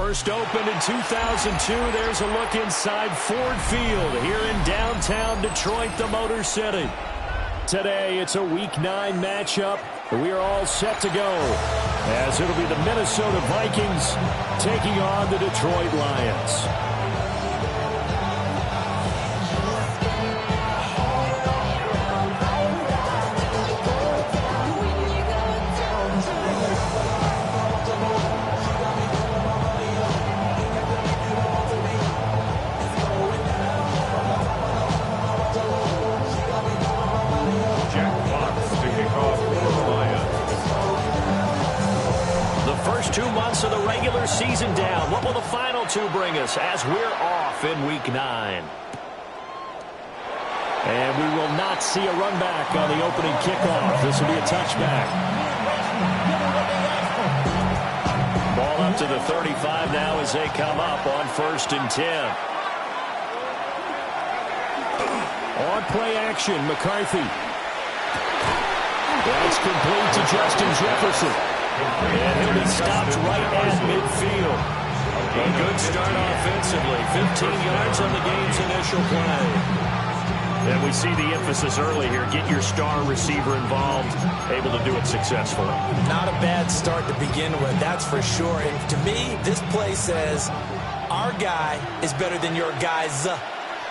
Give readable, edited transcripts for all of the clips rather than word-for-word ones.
First opened in 2002. There's a look inside Ford Field here in downtown Detroit, the Motor City. Today, it's a Week 9 matchup. We are all set to go, as it'll be the Minnesota Vikings taking on the Detroit Lions. First 2 months of the regular season down. What will the final 2 bring us as we're off in Week 9? And we will not see a run back on the opening kickoff. This will be a touchback. Ball up to the 35 now as they come up on 1st and 10. On play action, McCarthy. That's complete to Justin Jefferson. And he'll be stopped right at midfield. A good start offensively. 15 yards on the game's initial play. And we see the emphasis early here. Get your star receiver involved. Able to do it successfully. Not a bad start to begin with, that's for sure. And to me, this play says our guy is better than your guys.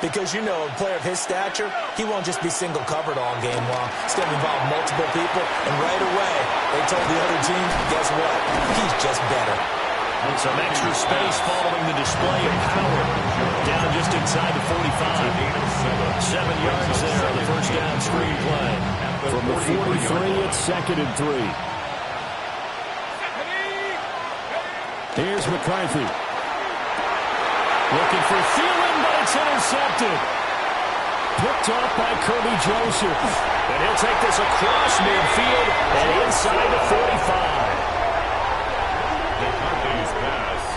Because, you know, a player of his stature, he won't just be single covered all game long. It's going to involve multiple people, and right away, they told the other team, guess what? He's just better. And some extra space following the display of power. Down just inside the 45. 7 yards there on the first down screen play. From the 43, it's 2nd and 3. Here's McCarthy. Looking for Thielen, but it's intercepted. Picked off by Kirby Joseph. And he'll take this across midfield and inside the 45.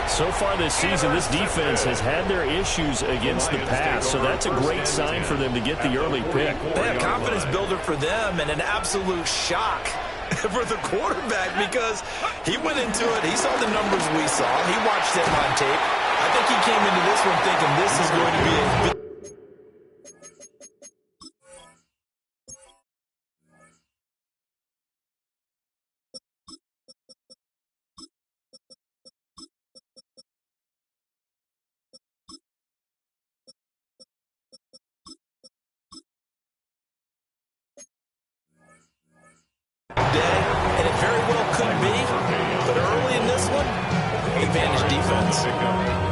So far this season, this defense has had their issues against the pass, so that's a great sign for them to get the early pick. Yeah, confidence builder for them and an absolute shock for the quarterback because he went into it. He saw the numbers we saw. He watched them on tape. I think he came into this one thinking this is going to be a big day, and it very well could be, but early in this one, advantage defense.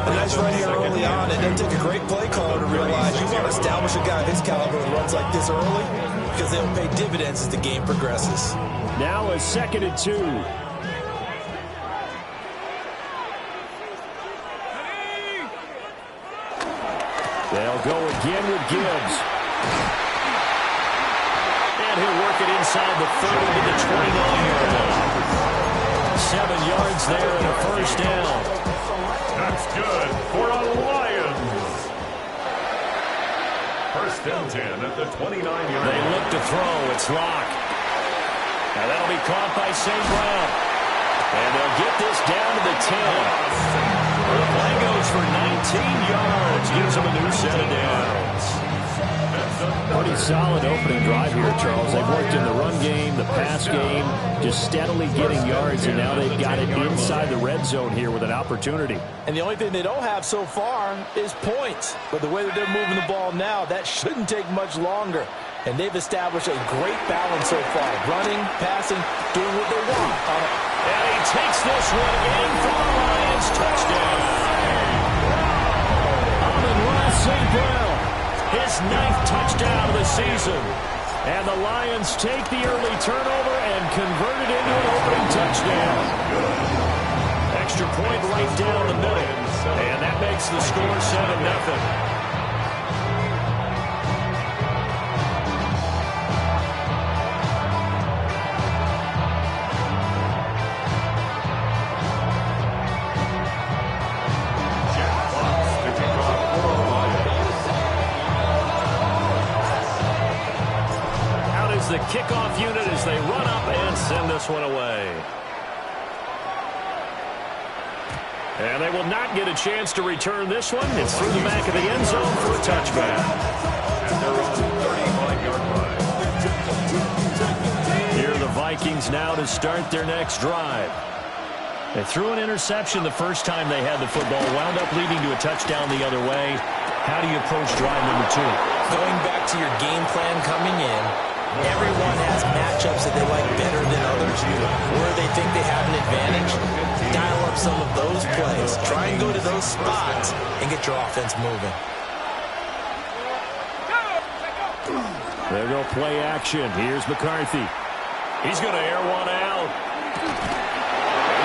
A nice run here early on. It doesn't take a great play caller to realize you want to establish a guy of his caliber who runs like this early because they'll pay dividends as the game progresses. Now a 2nd and 2. They'll go again with Gibbs. And he'll work it inside the 30 to the 29-yard line. 7 yards there and a first down. That's good for the Lions. 1st and 10 at the 29-yard line. They look to throw. It's Locke. Now that'll be caught by St. Brown. And they'll get this down to the 10. The play goes for 19 yards. Gives them a new set of downs. Pretty solid opening drive here, Charles. They've worked in the run game, the pass game, just steadily getting yards, and now they've got it inside the red zone here with an opportunity. And the only thing they don't have so far is points. But the way that they're moving the ball now, that shouldn't take much longer. And they've established a great balance so far. Running, passing, doing what they want. And he takes this one in for the Lions. Touchdown. Amon-Ra St. Brown. His 9th touchdown of the season. And the Lions take the early turnover and convert it into an opening touchdown. Extra point right down the middle. And that makes the score 7-0. The kickoff unit as they run up and send this one away. And they will not get a chance to return this one. It's through the back of the end zone for a touchback. At their own 35-yard line. Here are the Vikings now to start their next drive. They threw an interception the first time they had the football, wound up leading to a touchdown the other way. How do you approach drive number 2? Going back to your game plan coming in, everyone has matchups that they like better than others, where they think they have an advantage. Dial up some of those plays. Try and go to those spots and get your offense moving. There go play action. Here's McCarthy. He's going to air one out.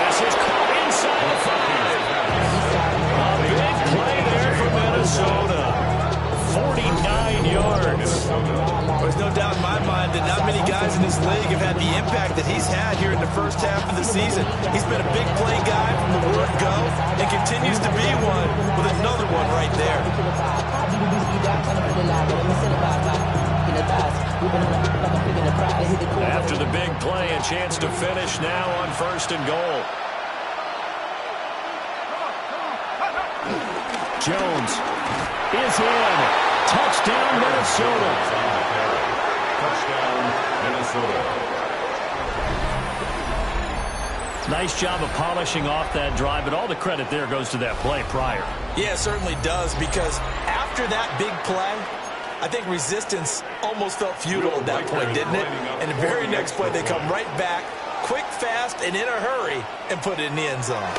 This is caught inside the 5. A big play there for Minnesota. 49 yards. There's no doubt in my mind that not many guys in this league have had the impact that he's had here in the first half of the season. He's been a big play guy from the word go and continues to be one with another one right there. After the big play, a chance to finish now on 1st and goal. Jones is in. Touchdown, Minnesota. Touchdown, Minnesota. Nice job of polishing off that drive, but all the credit there goes to that play prior. Yeah, it certainly does, because after that big play, I think resistance almost felt futile at that point, didn't it? And the very next play, they come right back, quick, fast, and in a hurry, and put it in the end zone.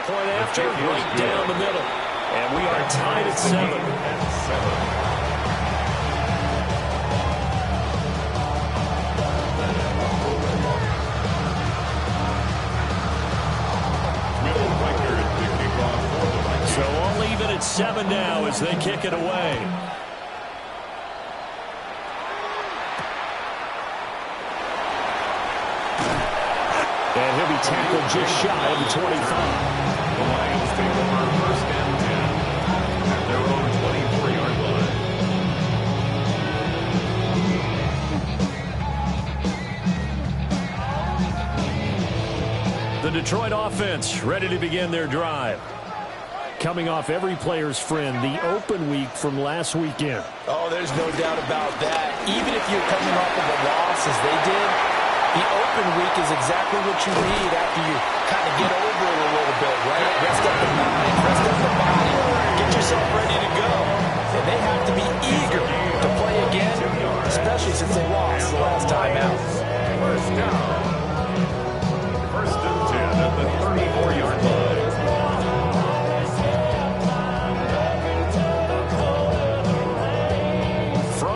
Point after, right down the middle. And we are tied at 7. So all even at 7 now as they kick it away. And he'll be tackled just shy of the 25. The Lions take over 1st and 10 at their own 24-yard line. The Detroit offense ready to begin their drive. Coming off every player's friend, the open week from last weekend. Oh, there's no doubt about that. Even if you're coming off of a loss as they did, the open week is exactly what you need after you kind of get over it a little bit, right? Rest up the mind, rest up the body, get yourself ready to go. And they have to be eager to play again, especially since they lost the last time out. First down. 1st and 10 at the 34-yard line.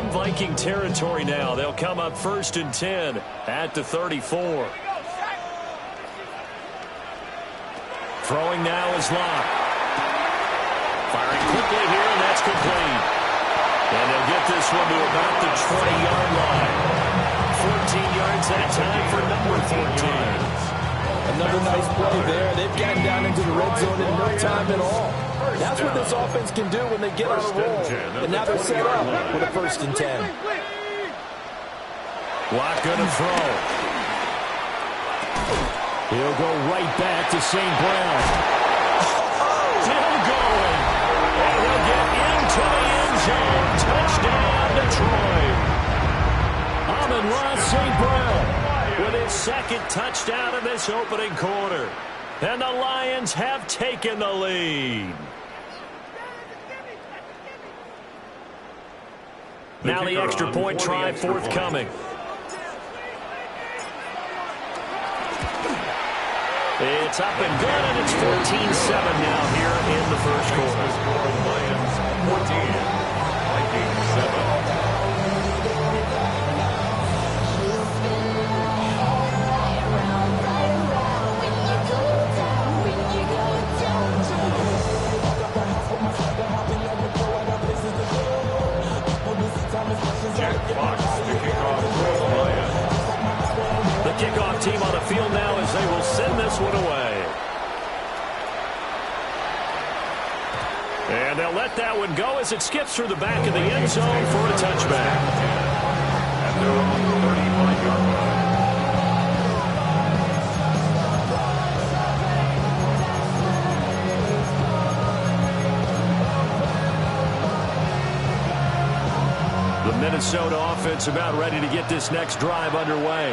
Viking territory now. They'll come up 1st and 10 at the 34. Throwing now is Locke. Firing quickly here, and that's complete. And they'll get this one to about the 20-yard line. 14 yards that time for number 14. Another nice play there. They've gotten down into the red zone in no time at all. That's what this offense can do when they get on a roll. And now they're set up with a 1st and 10. Locke going to throw. He'll go right back to St. Brown. Still going. And he'll get into the end zone. Touchdown, Detroit. Amon-Ra St. Brown with his 2nd touchdown of this opening quarter. And the Lions have taken the lead. Now the extra point try forthcoming. It's up and good, and it's 14-7 now here in the first quarter. Lions 14, Vikings 7. The kickoff team on the field now as they will send this one away. And they'll let that one go as it skips through the back of the end zone for a touchback. At their own 35-yard The Minnesota offense about ready to get this next drive underway.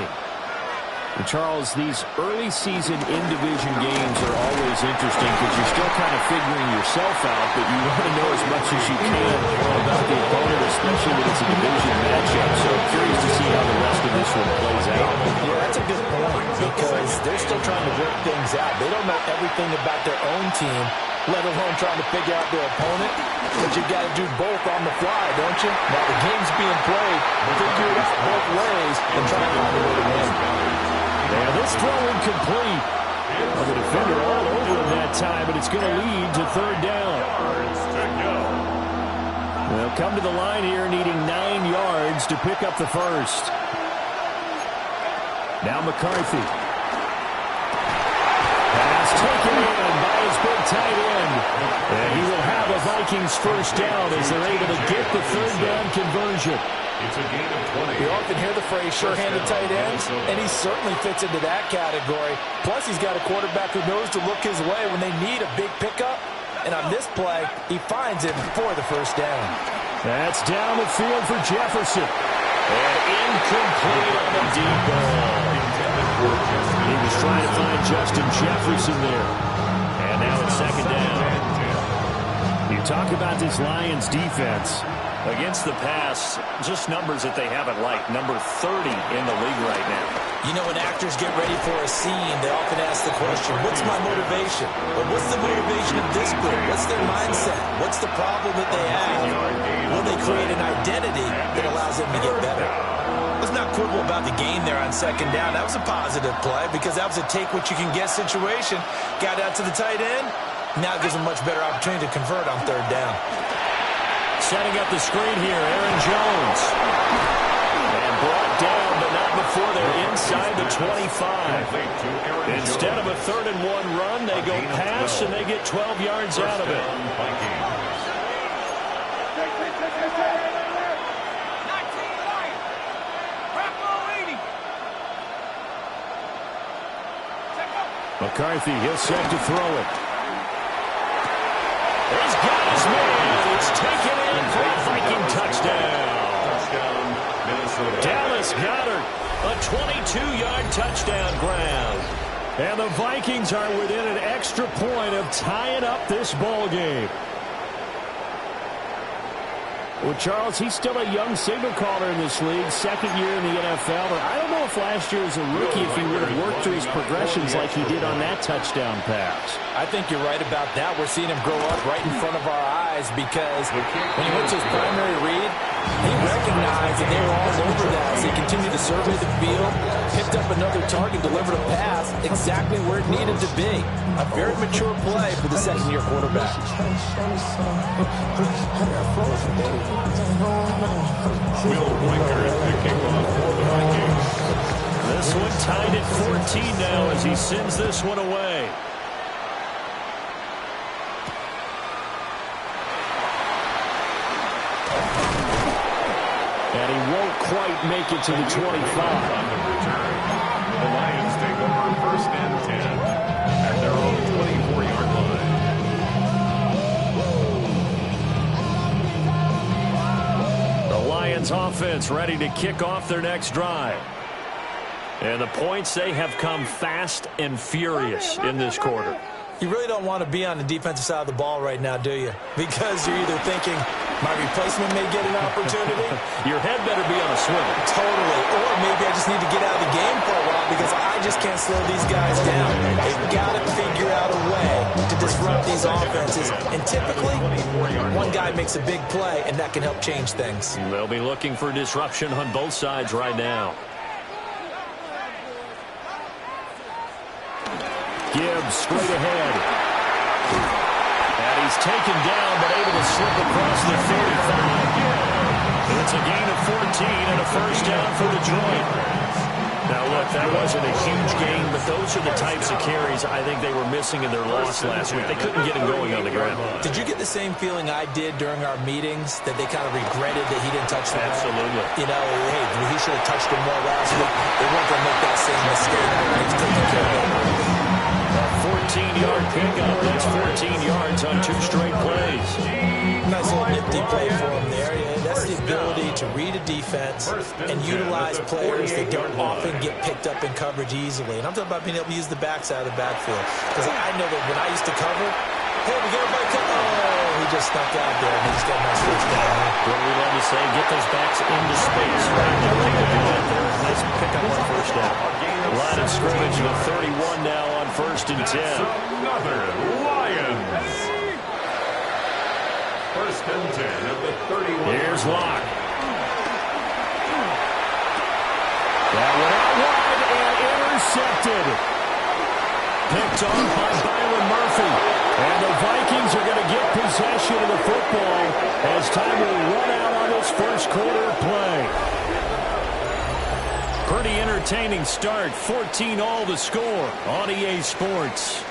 And Charles, these early season in-division games are always interesting because you're still kind of figuring yourself out, but you want to know as much as you can about the opponent, especially when it's a division matchup. So I'm curious to see how the rest of this one plays out. Yeah, that's a good point because they're still trying to work things out. They don't know everything about their own team, let alone trying to figure out their opponent. But you've got to do both on the fly, don't you? While the game's being played, figure it out both ways and try to find a way to win. Yeah, this throw incomplete. Well, the defender all over him that time, but it's going to lead to third down. They'll come to the line here needing 9 yards to pick up the first. Now McCarthy. Pass taken in by his big tight end. And he will have a Vikings first down as they're able to get the third down conversion. It's a gain of 20. You often hear the phrase sure-handed tight ends, and he certainly fits into that category. Plus, he's got a quarterback who knows to look his way when they need a big pickup. And on this play, he finds him for the first down. That's down the field for Jefferson. And incomplete on the deep ball. He was trying to find Justin Jefferson there. And now it's second down. You talk about this Lions defense. Against the pass, just numbers that they haven't liked. Number 30 in the league right now. You know, when actors get ready for a scene, they often ask the question, what's my motivation? Or what's the motivation of this group? What's their mindset? What's the problem that they have? Will they create an identity that allows them to get better? Let's not quibble about the game there on second down. That was a positive play because that was a take-what-you-can-get situation. Got out to the tight end. Now it gives them a much better opportunity to convert on third down. Setting up the screen here, Aaron Jones. And brought down, but not before they're inside the 25. Instead of a 3rd-and-1 run, they go pass, and they get 12 yards out of it. McCarthy, he'll set to throw it. He's got his man. It's taken in for a Viking touchdown. Dallas Goedert, a 22-yard touchdown grab. And the Vikings are within an extra point of tying up this ball game. Well, Charles, he's still a young signal caller in this league, second year in the NFL. But I don't know if last year as a rookie, if he would have worked through his progressions like he did on that touchdown pass. I think you're right about that. We're seeing him grow up right in front of our eyes because when he went to his primary read, he recognized that they were all over that as he continued to survey the field, picked up another target, delivered a pass exactly where it needed to be. A very mature play for the second-year quarterback. Will Blinker is the kickoff for the Vikings. This one tied at 14 now as he sends this one away. And he won't quite make it to the 25. On the return, the Lions take over 1st and 10 at their own 24-yard line. The Lions offense ready to kick off their next drive. And the points, they have come fast and furious in this quarter. You really don't want to be on the defensive side of the ball right now, do you? Because you're either thinking, my replacement may get an opportunity. Your head better be on a swivel. Totally. Or maybe I just need to get out of the game for a while because I just can't slow these guys down. They've got to figure out a way to disrupt these offenses. And typically, one guy makes a big play, and that can help change things. They'll be looking for disruption on both sides right now. Gibbs straight ahead. And he's taken down, but able to slip across the 35. It's a gain of 14 and a first down for Detroit. Now, look, that wasn't a huge gain, but those are the types of carries I think they were missing in their loss last week. They couldn't get him going on the ground. Did you get the same feeling I did during our meetings, that they kind of regretted that he didn't touch the ball? Absolutely. You know, hey, he should have touched him more last week. They weren't going to make that same mistake. He's taking care of it. 14-yard pickup. That's 14 yards on 2 straight plays. Nice little nifty play for him there. Yeah, that's the ability to read defense and utilize players that don't often get picked up in coverage easily. And I'm talking about being able to use the backside of the backfield. Because I know that when I used to cover, hey, we got everybody cover. Oh, he just snuck out there, and he's got my switch down. What do we love to say? Get those backs into space. Right? Nice pick up on first down. Line of scrimmage with 31 now on 1st and 10. Another Lions. 1st and 10 at the 31. Here's Locke. That went out wide and intercepted. Picked off by Byron Murphy. And the Vikings are going to get possession of the football as time will run out on this first quarter play. Pretty entertaining start. 14-all the score on EA Sports.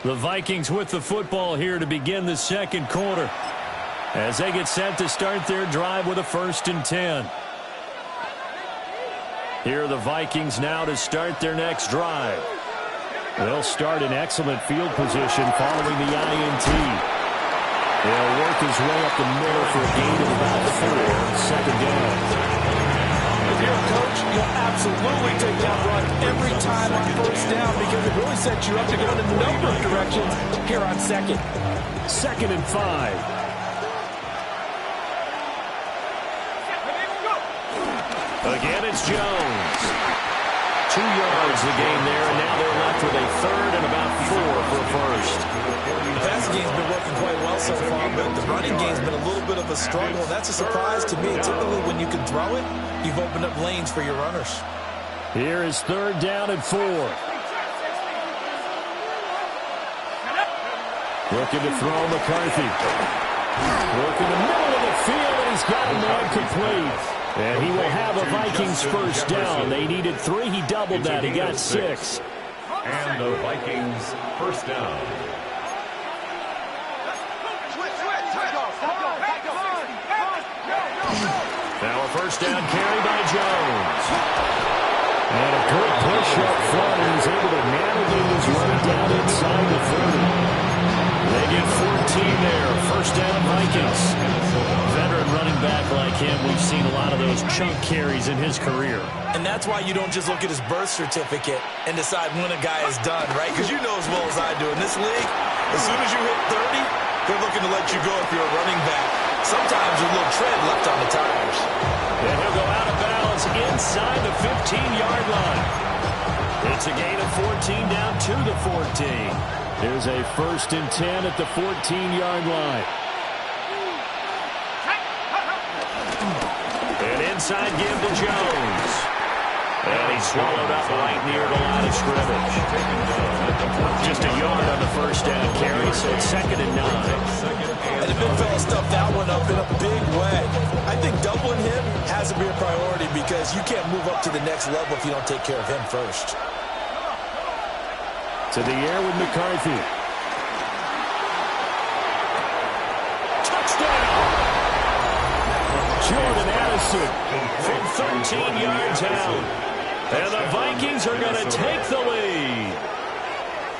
The Vikings with the football here to begin the second quarter as they get set to start their drive with a 1st and 10. Here are the Vikings now to start their next drive. They'll start in excellent field position following the INT. They'll work his way up the middle for a gain of about 4, 2nd down. If you're a coach, you'll absolutely take that run every time on 1st down because it really sets you up to go in a number of directions here on 2nd. 2nd and 5. Again, it's Jones. 2 yards the gain there, and now they're left with a 3rd and about 4 for a 1st. The passing game's been working quite well so far, but the running game's been a little bit of a struggle. That's a surprise to me. Typically, when you can throw it, you've opened up lanes for your runners. Here is 3rd down and 4. Looking to throw McCarthy. Working the middle of the field, and he's got a man complete. And he will have a Vikings 1st down. They needed 3. He doubled that. He got 6. And the Vikings 1st down. Now a 1st down carry by Jones. And a good push up front, and he's able to navigate his way down inside the 30. They get 14 there. 1st down Vikings. Veteran running back like him, we've seen a lot of those chunk carries in his career. And that's why you don't just look at his birth certificate and decide when a guy is done, right? Because you know as well as I do, in this league, as soon as you hit 30, they're looking to let you go if you're a running back. Sometimes there's a little tread left on the tires. And he'll go out of bounds inside the 15-yard line. It's a gain of 14 down to the 14. There's a 1st and 10 at the 14-yard line. And inside give to Jones. And he's swallowed up right near the line of scrimmage. Just a yard on the 1st down carry, so it's 2nd and 9. And the big fella stuffed that one up in a big way. I think doubling him has to be a priority because you can't move up to the next level if you don't take care of him first. To the air with McCarthy. Touchdown! Jordan Addison from 13 yards out. And the Vikings are going to take the lead.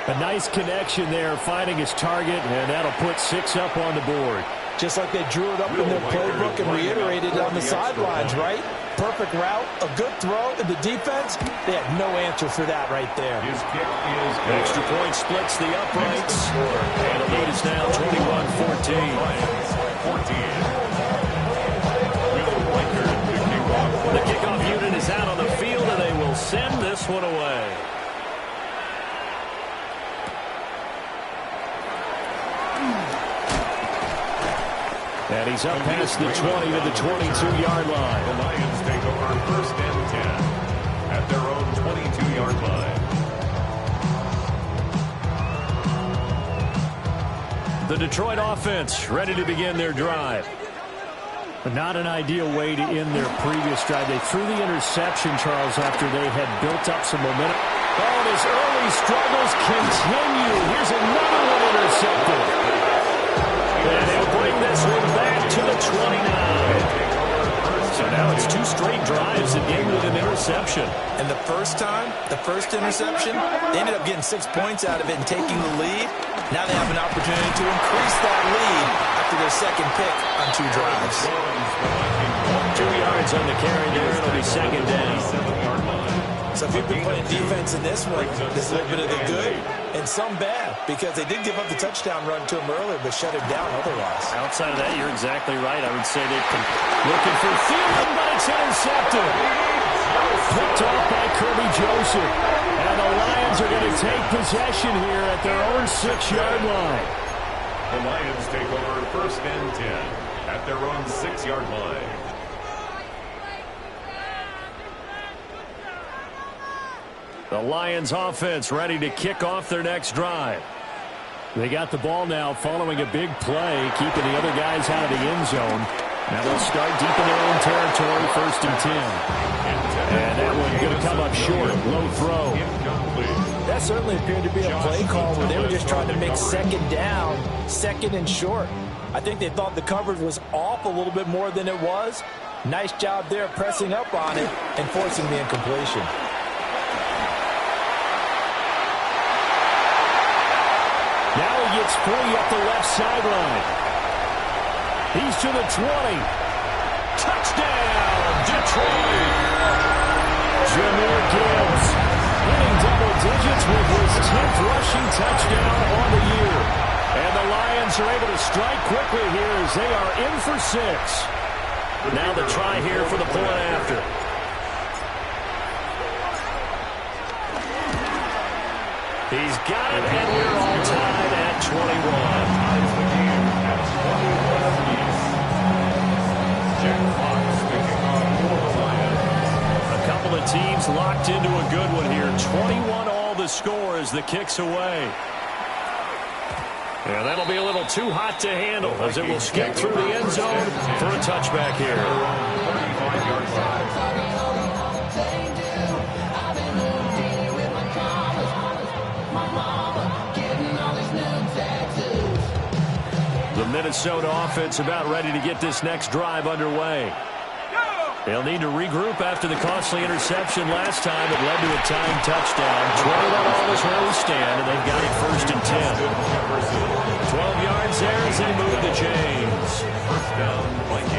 A nice connection there, finding his target, and that'll put 6 up on the board. Just like they drew it up in their playbook and reiterated on the sidelines, right? Perfect route, a good throw, and the defense, they had no answer for that right there. His kick is Extra point splits the uprights, and the lead is now 21-14. The kickoff unit is out on the field, and they will send this one away. And he's up past the 20 to the 22-yard line. The Lions take over 1st and 10 at their own 22-yard line. The Detroit offense ready to begin their drive. But not an ideal way to end their previous drive. They threw the interception, Charles, after they had built up some momentum. Oh, and his early struggles continue. Here's another one intercepted. And he'll bring this one back to the 29. So now it's 2 straight drives that end with an interception. And the first time, the first interception, they ended up getting 6 points out of it and taking the lead. Now they have an opportunity to increase that lead to their second pick on 2 drives. 2 yards on the carry there. It'll be second down. So if you've been playing defense in this one, there's a little bit of the good and some bad, because they did give up the touchdown run to him earlier, but shut him down otherwise. Outside of that, you're exactly right. I would say they've been looking for Thielen, but it's intercepted. Picked off by Kirby Joseph. And the Lions are going to take possession here at their own 6-yard line. The Lions take over first and 10 at their own 6-yard line. The Lions offense ready to kick off their next drive. They got the ball now following a big play, keeping the other guys out of the end zone. Now they'll start deep in their own territory, first and 10. And that one going to come up short, low throw. That certainly appeared to be a play call where they were just trying to make second down, second and short. I think they thought the coverage was off a little bit more than it was. Nice job there pressing up on it and forcing the incompletion. Now he gets free up the left sideline. He's to the 20. Touchdown, Detroit! Jahmyr Gibbs hitting double digits with his 10th rushing touchdown on the year. And the Lions are able to strike quickly here as they are in for 6. Now the try here for the point after. He's got it, and we're all tied at 21. A couple of teams locked into a good one here. 21 all the score as the kick's away. And that'll be a little too hot to handle as it will skip through the end zone for a touchback here. The Minnesota offense about ready to get this next drive underway. They'll need to regroup after the costly interception last time. It led to a timed touchdown. 21-all is where we stand, and they've got it first and 10. 12 yards there as they move the chains.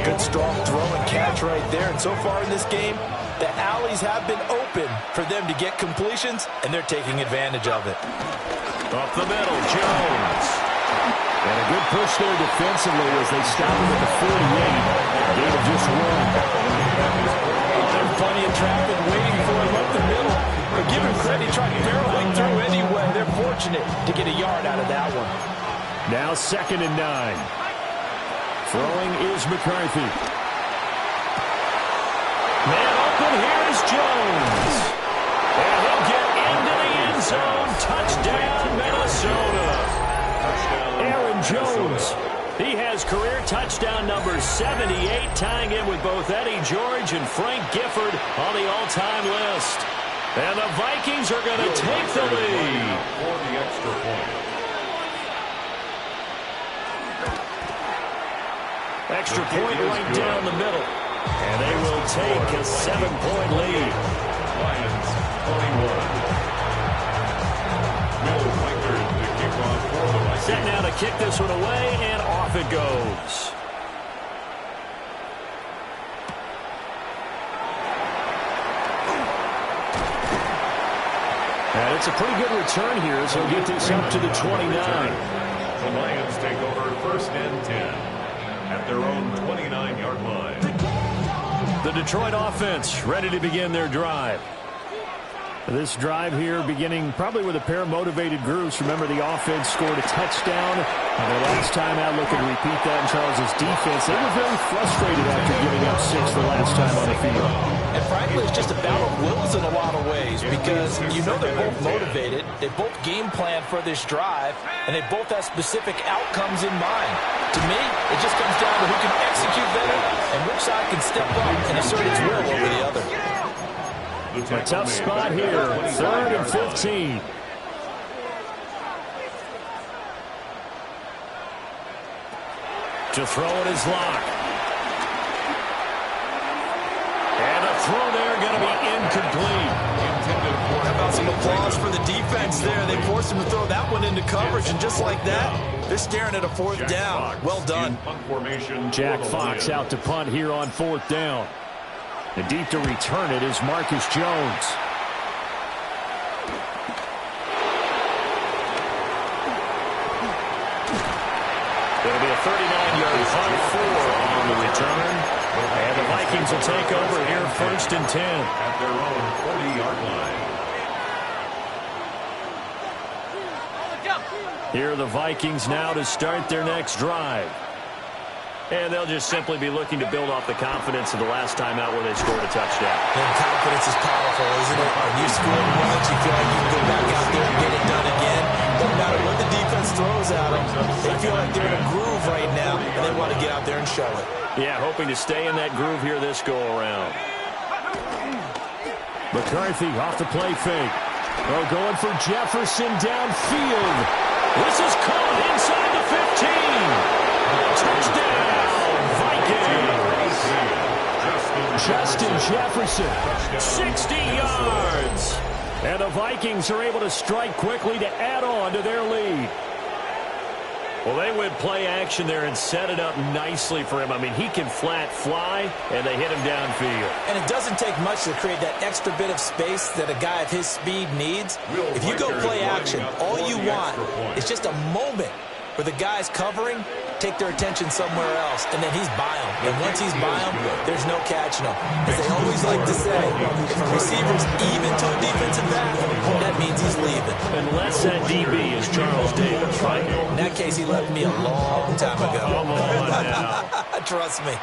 Good strong throw and catch right there. And so far in this game, the alleys have been open for them to get completions, and they're taking advantage of it. Up the middle, Jones. And a good push there defensively as they stop him at the 48. Gain of just 1. There's plenty of traffic waiting for him up the middle. But give him credit, he tried barreling through anyway. They're fortunate to get a yard out of that one. Now second and 9. Throwing is McCarthy. Man open, here's Jones. And he'll get into the end zone. Touchdown, Minnesota. Aaron Jones, he has career touchdown number 78, tying in with both Eddie George and Frank Gifford on the all-time list. And the Vikings are going to take the lead. For the extra point. Extra point right down the middle. And they will take a 7-point lead. Lions 21. Set now to kick this one away, and off it goes. And it's a pretty good return here, so he'll get this up to the 29. The Lions take over first and 10 at their own 29-yard line. The Detroit offense ready to begin their drive. This drive here beginning probably with a pair of motivated groups. Remember, the offense scored a touchdown. And the last time out, look and repeat that in Charles's defense. They were very frustrated after giving up 6 the last time on the field. And frankly, it's just a battle of wills in a lot of ways because you know they're both motivated. They both game plan for this drive, and they both have specific outcomes in mind. To me, it just comes down to who can execute better and which side can step up and assert its will over the other. A tough spot here, 3rd and 15. To throw it is Locke. And a throw there going to be incomplete. Intended for about some applause for the defense there? They forced him to throw that one into coverage, and just like that, they're staring at a fourth down. Well done. Jack Fox out to punt here on fourth down. And deep to return it is Marcus Jones. It'll be a 39-yard punt, 4 on the return. And the Vikings will take over here first and 10. At their own 40-yard line. Here are the Vikings now to start their next drive. And they'll just simply be looking to build off the confidence of the last time out where they scored a touchdown. And confidence is powerful, isn't it? When you score once, you feel like you can go back out there and get it done again. Doesn't matter what the defense throws at them. They feel like they're in a groove right now, and they want to get out there and show it. Yeah, hoping to stay in that groove here this go-around. McCarthy off the play fake. Oh, going for Jefferson downfield. This is caught inside the 15. Touchdown, Vikings. Justin Jefferson. 60 yards. And the Vikings are able to strike quickly to add on to their lead. Well, they went play action there and set it up nicely for him. I mean, he can flat fly, and they hit him downfield. And it doesn't take much to create that extra bit of space that a guy of his speed needs. If you go play action, all you want is just a moment where the guy's covering, take their attention somewhere else, and then he's by him. And once he's by him, there's no catching him. As they always like to say, if a receiver's even to a defensive back, that means he's leaving. Unless that DB is Charles Davis, right? In that case, he left me a long time ago. Come on now. Trust me.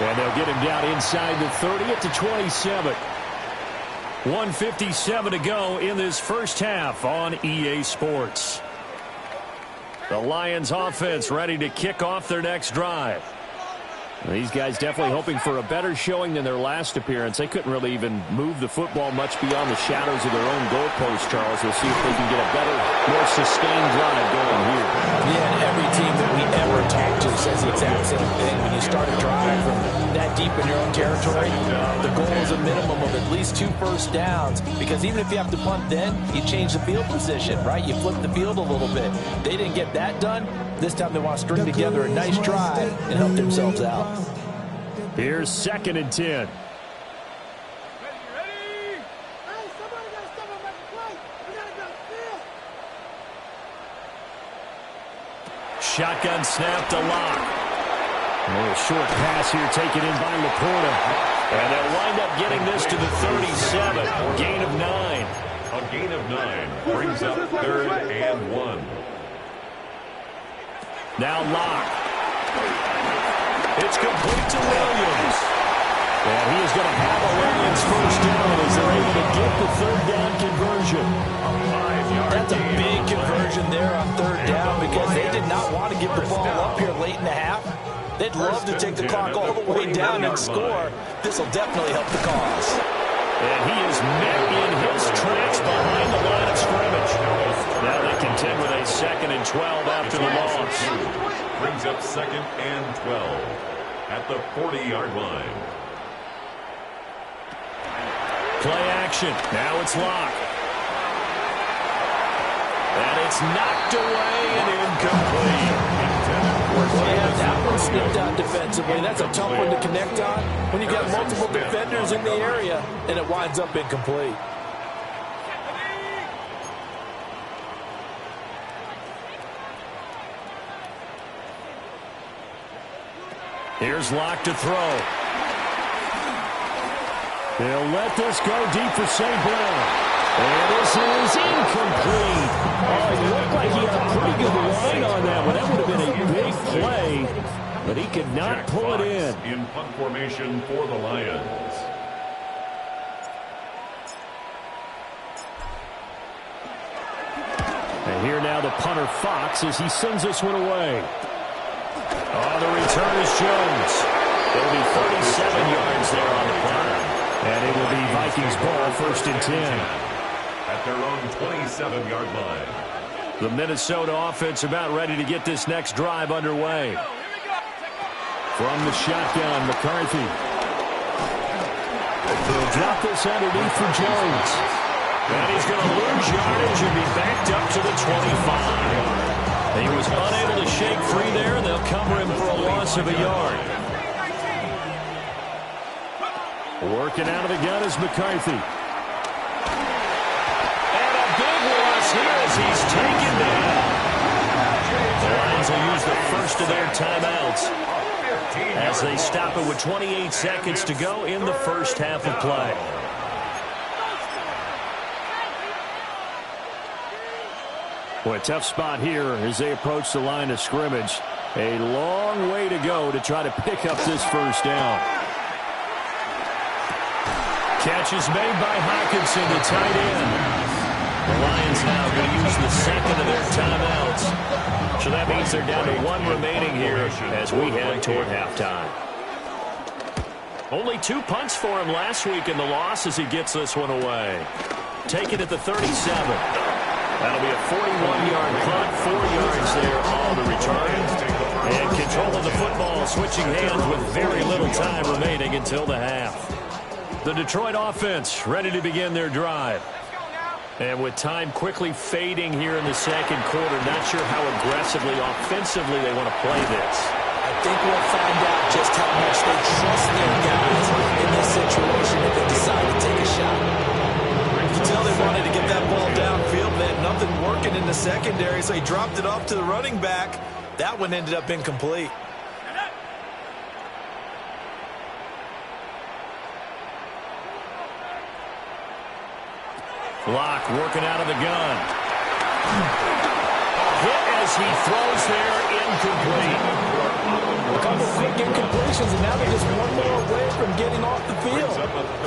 And they'll get him down inside the 30 at the 27. 1:57 to go in this first half on EA Sports. The Lions offense ready to kick off their next drive. These guys definitely hoping for a better showing than their last appearance. They couldn't really even move the football much beyond the shadows of their own goalpost, Charles. We'll see if they can get a better, more sustained drive going here. Yeah, and every team that we ever talk to says the exact same thing. When you start a drive from that deep in your own territory, the goal is a minimum of at least 2 first downs. Because even if you have to punt then, you change the field position, right? You flip the field a little bit. They didn't get that done. This time they want to string together a nice drive and help themselves out. Here's 2nd and 10. Shotgun snap to Lock. A little short pass here taken in by Laporta. And they'll wind up getting this to the 37. Gain of 9. A gain of 9 brings up 3rd and 1. Now Lock. It's complete to Williams. And he is going to have a Lions first down as they're able to get the 3rd down conversion. That's a big conversion there on 3rd down because they did not want to give the ball up here late in the half. They'd love to take the clock all the way down and score. This will definitely help the cause. And he is met in his tracks behind the line of scrimmage. Now they contend with a 2nd and 12 after the loss. Brings up 2nd and 12 at the 40-yard line. Play action. Now it's Lock. And it's knocked away and incomplete. Yeah, that one snipped out defensively. That's a tough one to connect on when you've got multiple defenders in the area, and it winds up incomplete. Here's Lock to throw. They'll let this go deep for St. Brown. And this is incomplete. Oh, it looked like he had a pretty good line on that one. That would have been a big play, but he could not pull it in. In punt formation for the Lions. And here now the punter Fox as he sends this one away. Oh, the return is Jones. It'll be 37 yards there on the punt. And it will be Vikings ball 1st and 10. At their own 27-yard line. The Minnesota offense about ready to get this next drive underway. From the shotgun, McCarthy. They'll drop this underneath for Jones. And he's going to lose yardage and be backed up to the 25. He was unable to shake free there, and they'll cover him for a loss of a yard. Working out of the gun is McCarthy. And a big loss here as he's taken down. The Lions will use the first of their timeouts as they stop it with 28 seconds to go in the first half of play. Boy, a tough spot here as they approach the line of scrimmage. A long way to go to try to pick up this first down. Catch is made by Hockenson, the tight end. The Lions now going to use the second of their timeouts. So that means they're down to one remaining here as we head toward halftime. Only 2 punts for him last week in the loss as he gets this one away. Taken at the 37. That'll be a 41-yard punt, 4 yards there on the return. And control of the football switching hands with very little time remaining until the half. The Detroit offense ready to begin their drive. And with time quickly fading here in the second quarter, not sure how aggressively, offensively they want to play this. I think we'll find out just how much they trust their guys in this situation if they decide to take a shot. You can tell they wanted to get that ball downfield. They had nothing working in the secondary, so he dropped it off to the running back. That one ended up incomplete. Locke working out of the gun. Hit as he throws there, incomplete. A couple quick incompletions, and now they're just one more away from getting off the field.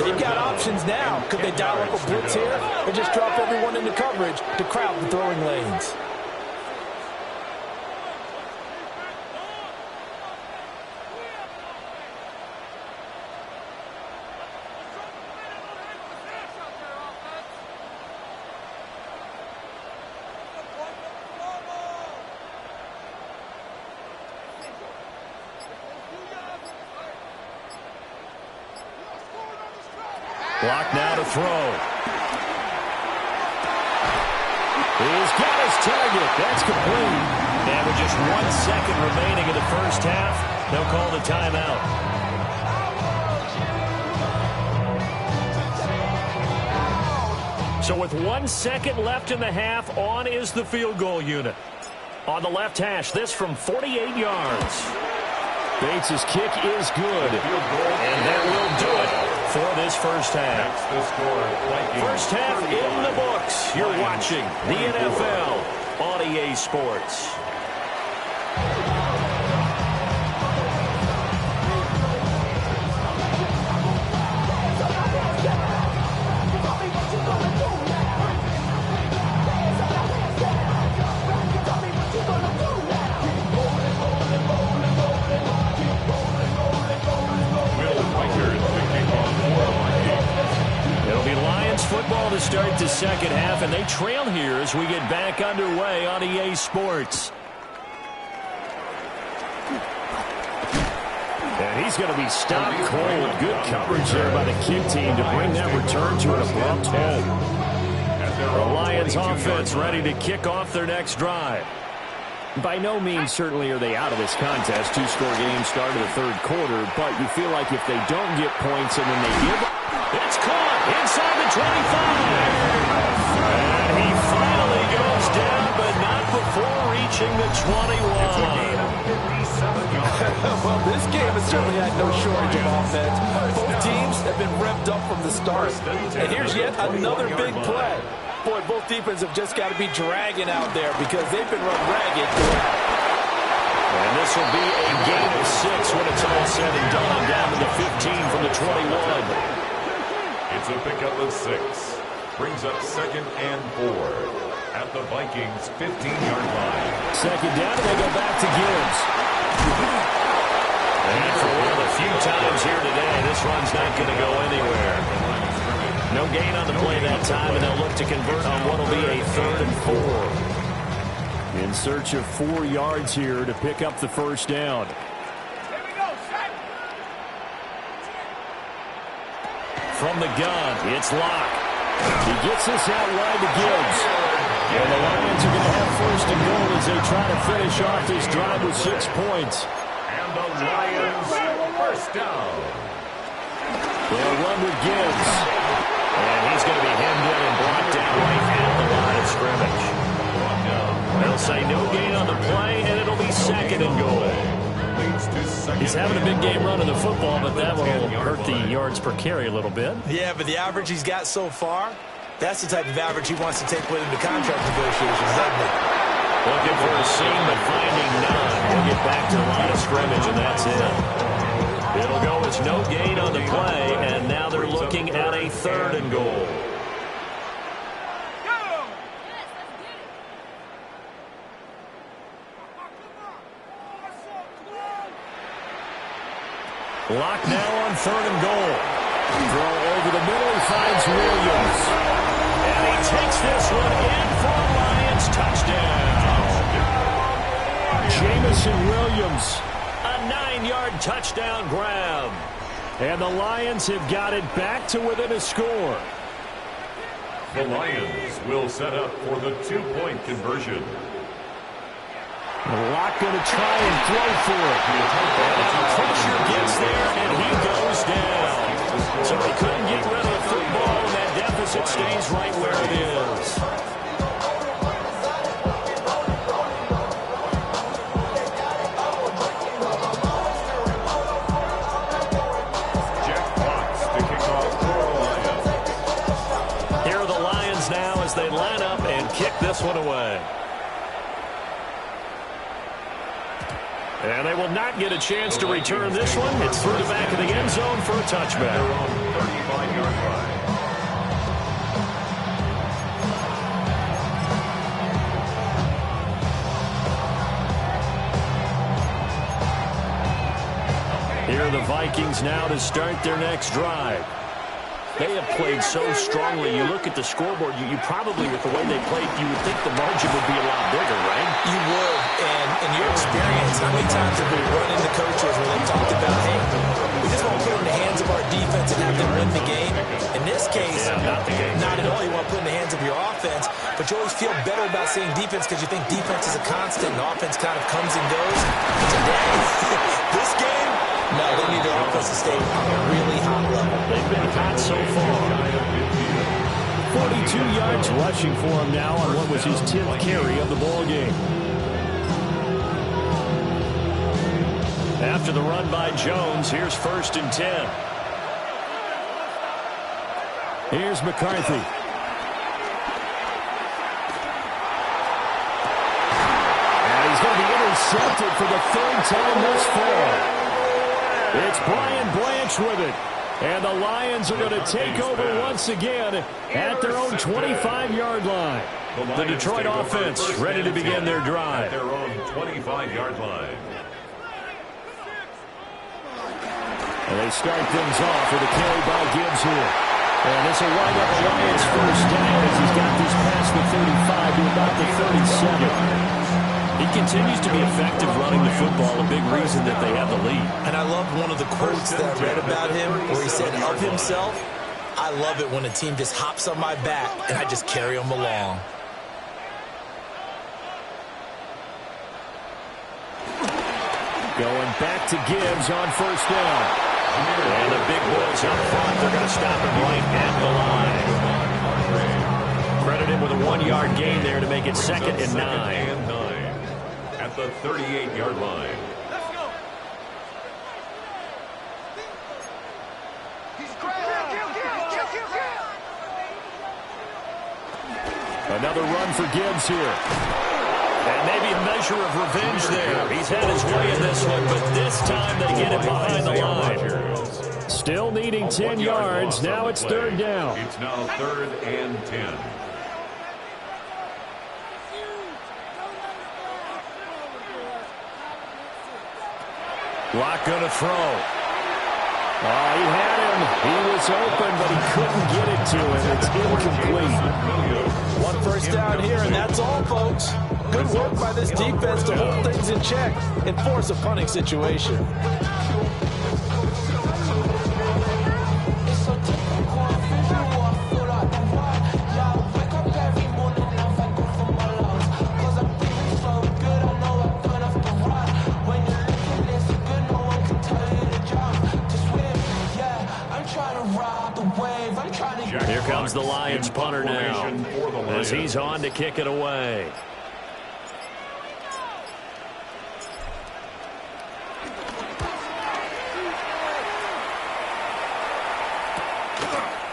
They've got options now. Could they dial up a blitz here or just drop everyone into coverage to crowd the throwing lanes? Block now to throw. He's got his target. That's complete. And with just 1 second remaining in the first half, they'll call the timeout. So with 1 second left in the half, on is the field goal unit. On the left hash, this from 48 yards. Bates' kick is good. And that will do it for this first half. First half in the books. You're watching the NFL on EA Sports. Football to start the second half, and they trail here as we get back underway on EA Sports. And he's going to be stopped cold. Good coverage there by the kick team to bring that return to an abrupt halt. The Lions offense ready to kick off their next drive. By no means certainly are they out of this contest. 2-score game start of the third quarter, but you feel like if they don't get points and then they give up. It's caught inside the 25. And he finally goes down, but not before reaching the 21. Well, this game has certainly had no shortage of offense. Both teams have been revved up from the start. And here's yet another big play. Boy, both defenses have just got to be dragging out there because they've been run ragged throughout. And this will be a game of 6 when it's all said and done. Down to the 15 from the 21. It's a pickup of 6. Brings up 2nd and 4 at the Vikings' 15-yard line. Second down, and they go back to Gibbs. And for one of the few times here today, this run's not going to go anywhere. No gain on the play that time, and they'll look to convert on what will be a 3rd and 4. In search of 4 yards here to pick up the first down. from the gun. It's Locke. He gets this out wide to Gibbs. And the Lions are going to have first and goal as they try to finish off this drive with 6 points. And the Lions first down. They'll run with Gibbs. And he's going to be hemmed in and brought down right at the line of scrimmage. They'll say no gain on the play, and it'll be second and goal. He's having a big game running the football, but that will hurt the yards per carry a little bit. Yeah, but the average he's got so far, that's the type of average he wants to take with him to contract negotiations, doesn't it? Looking for a seam, but finding none. He'll get back to the line of scrimmage, and that's it. It'll go as no gain on the play, and now they're looking at a third and goal. Locke now on third and goal. Throw over the middle, he finds Williams. And he takes this one in for a Lions touchdown. Jamison Williams, a 9-yard touchdown grab. And the Lions have got it back to within a score. The Lions will set up for the 2-point conversion. Locke going to try and throw for it. And pressure gets there, and he goes down. So he couldn't get rid of the football, and that deficit stays right where it is. Jack Fox to kick off for the Lions. Here are the Lions now as they line up and kick this one away. And they will not get a chance to return this one. It's through the back of the end zone for a touchback. Their own 35-yard line. Here are the Vikings now to start their next drive. They have played so strongly. You look at the scoreboard, you probably, with the way they played, you would think the margin would be a lot bigger, right? You would, and in your experience, how many times have we run into coaches where they've talked about, hey, we just want to put it in the hands of our defense and have them win the game? In this case, not the game. Not at all. You want to put it in the hands of your offense, but you always feel better about saying defense because you think defense is a constant and offense kind of comes and goes. Today, this game, no, they need their offense to stay on a really high level. They've been hot so far. 42 yards rushing for him now on what was his 10th carry of the ball game. After the run by Jones, here's 1st and 10. Here's McCarthy. And he's going to be intercepted for the 3rd time this fall. It's Brian Branch with it. And the Lions are going to take over once again at their own 25-yard line. The Detroit offense ready to begin their drive. At their own 25-yard line. And they start things off with a carry by Gibbs here. And this will wind up a Lions first down as he's got this past the 35 to about the 37. He continues to be effective running the football, a big reason that they have the lead. And I love one of the quotes that I read about him where he said of himself, I love it when a team just hops on my back and I just carry them along. Going back to Gibbs on first down. And the big boys up front, they're going to stop him right at the line. Credit him with a 1-yard gain there to make it 2nd and 9. At the 38-yard line. Another run for Gibbs here. And maybe a measure of revenge there. He's had his way in this one, but this time they get him behind the line. Still needing 10 yards. Now it's 3rd down. It's now 3rd and 10. Locke going to throw. Oh, he had him. He was open, but he couldn't get it to him. It's incomplete. One first down here, and that's all, folks. Good work by this defense to hold things in check and force a punting situation. Lions punter now, as he's on to kick it away.